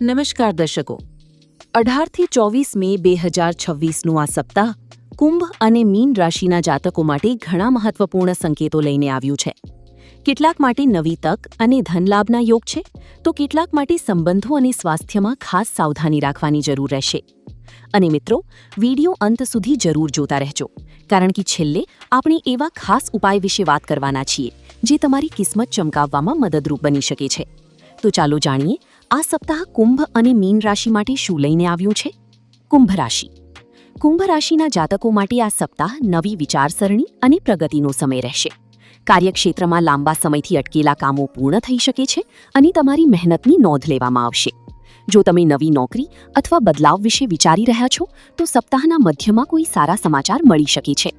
નમસ્કાર દર્શકો, 18થી 24 મે 2026નું આ સપ્તાહ કુંભ અને મીન રાશિના જાતકો માટે ઘણા મહત્વપૂર્ણ સંકેતો લઈને આવ્યું છે. કેટલાક માટે નવી તક અને ધનલાભના યોગ છે, તો કેટલાક માટે સંબંધો અને સ્વાસ્થ્યમાં ખાસ સાવધાની રાખવાની જરૂર રહેશે. અને મિત્રો, વિડીયો અંત સુધી જરૂર જોતા રહેજો, કારણ કે છેલ્લે આપણે એવા ખાસ ઉપાય વિશે વાત કરવાના છીએ જે તમારી કિસ્મત ચમકાવવામાં મદદરૂપ બની શકે છે. તો ચાલો જાણીએ આ સપ્તાહ કુંભ અને મીન રાશિ માટે શું લઈને આવ્યું છે. કુંભ રાશિ. કુંભ રાશિના જાતકો માટે આ સપ્તાહ નવી વિચારસરણી અને પ્રગતિનો સમય રહેશે. કાર્યક્ષેત્રમાં લાંબા સમયથી અટકેલા કામો પૂર્ણ થઈ શકે છે અને તમારી મહેનતની નોંધ લેવામાં આવશે. જો તમે નવી નોકરી અથવા બદલાવ વિશે વિચારી રહ્યા છો, તો સપ્તાહના મધ્યમાં કોઈ સારા સમાચાર મળી શકે છે.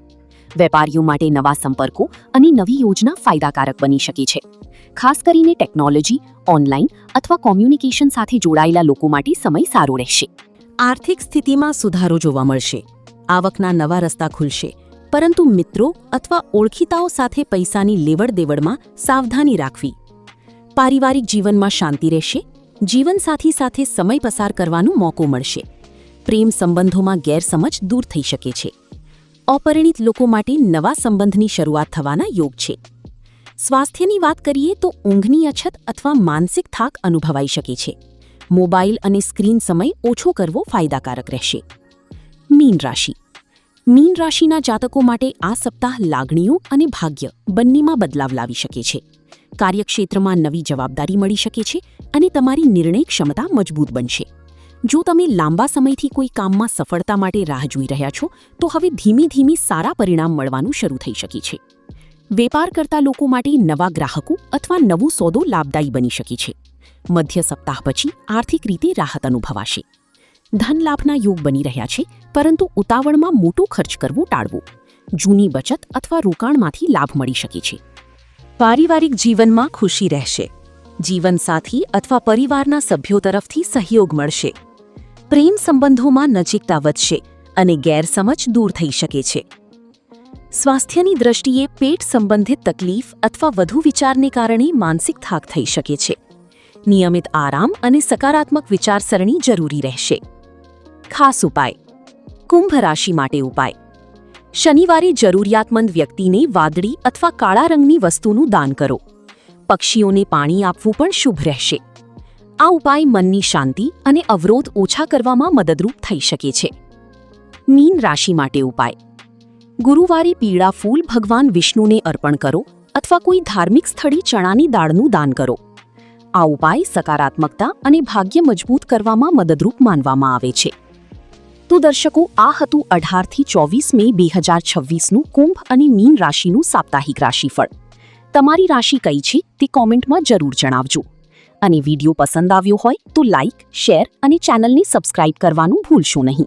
વેપારીઓ માટે નવા સંપર્કો અને નવી યોજના ફાયદાકારક બની શકે છે. ખાસ કરીને ટેકનોલોજી, ઓનલાઈન અથવા કોમ્યુનિકેશન સાથે જોડાયેલા લોકો માટે સમય સારો રહેશે. આર્થિક સ્થિતિમાં સુધારો જોવા મળશે. આવકના નવા રસ્તા ખુલશે, પરંતુ મિત્રો અથવા ઓળખીતાઓ સાથે પૈસાની લેવડ-દેવડમાં સાવધાની રાખવી. પારિવારિક જીવનમાં શાંતિ રહેશે. જીવનસાથી સાથે સમય પસાર કરવાનો મોકો મળશે. પ્રેમ સંબંધોમાં ગેરસમજ દૂર થઈ શકે છે. અપરિણિત લોકો માટે નવા સંબંધની શરૂઆત થવાના યોગ છે. સ્વાસ્થ્યની વાત કરીએ તો ઊંઘની અછત અથવા માનસિક થાક અનુભવાઈ શકે છે. મોબાઈલ અને સ્ક્રીન સમય ઓછો કરવો ફાયદાકારક રહેશે. મીન રાશિ. મીન રાશિના જાતકો માટે આ સપ્તાહ લાગણીઓ અને ભાગ્ય બંનેમાં બદલાવ લાવી શકે છે. કાર્યક્ષેત્રમાં નવી જવાબદારી મળી શકે છે અને તમારી નિર્ણય ક્ષમતા મજબૂત બનશે. જો તમે લાંબા સમયથી કોઈ કામમાં સફળતા માટે રાહ જોઈ રહ્યા છો, તો હવે ધીમે-ધીમે સારા પરિણામ મળવાનું શરૂ થઈ શકે છે. વેપાર કરતા લોકો માટે નવા ગ્રાહકો અથવા નવો સોદો લાભદાયી બની શકે છે. મધ્ય સપ્તાહ પછી આર્થિક રીતે રાહત અનુભવાશે. ધનલાભના યોગ બની રહ્યા છે, પરંતુ ઉતાવળમાં મોટો ખર્ચ કરવો ટાળવો. જૂની બચત અથવા રોકાણમાંથી લાભ મળી શકે છે. પારિવારિક જીવનમાં ખુશી રહેશે. જીવનસાથી અથવા પરિવારના સભ્યો તરફથી સહયોગ મળશે. પ્રેમ સંબંધોમાં નજીકતા વધશે અને ગેરસમજ દૂર થઈ શકે છે. સ્વાસ્થ્યની દ્રષ્ટિએ પેટ સંબંધિત તકલીફ અથવા વધુ વિચારને કારણે માનસિક થાક થઈ શકે છે. નિયમિત આરામ અને સકારાત્મક વિચારસરણી જરૂરી રહેશે. ખાસ ઉપાય. કુંભ રાશિ માટે ઉપાય. શનિવારે જરૂરિયાતમંદ વ્યક્તિને વાદળી અથવા કાળા રંગની વસ્તુનું દાન કરો. પક્ષીઓને પાણી આપવું પણ શુભ રહેશે. આ ઉપાય મનની શાંતિ અને અવરોધ ઓછા કરવામાં મદદરૂપ થઈ શકે છે. મીન રાશિ માટે ઉપાય. ગુરુવારે પીળા ફૂલ ભગવાન વિષ્ણુને અર્પણ કરો અથવા કોઈ ધાર્મિક સ્થળે ચણાની દાળનું દાન કરો. આ ઉપાય સકારાત્મકતા અને ભાગ્ય મજબૂત કરવામાં મદદરૂપ માનવામાં આવે છે. તો દર્શકો, આ હતું 18થી 24 મે 2026નું કુંભ અને મીન રાશિનું સાપ્તાહિક રાશિફળ. તમારી રાશિ કઈ છે તે કોમેન્ટમાં જરૂર જણાવજો. અને વિડીયો પસંદ આવ્યો હોય તો લાઇક, શેર અને ચેનલને સબસ્ક્રાઇબ કરવાનું ભૂલશો નહીં.